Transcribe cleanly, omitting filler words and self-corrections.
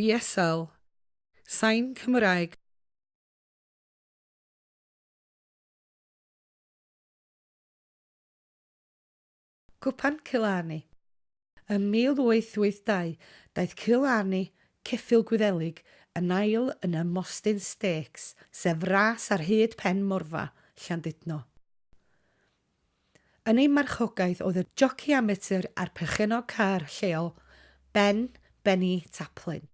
BSL, Sain Cymraeg. Cwpan Killarney. Ym 1882, daeth Killarney, ceffyl Gwyddelig, yn ail yn y Mostyn Stakes, sef ras ar hyd pen Morfa, Llandudno. Yn ei marchogaeth oedd y joci amatur a'r perchennog car lleol, Benny Taplin.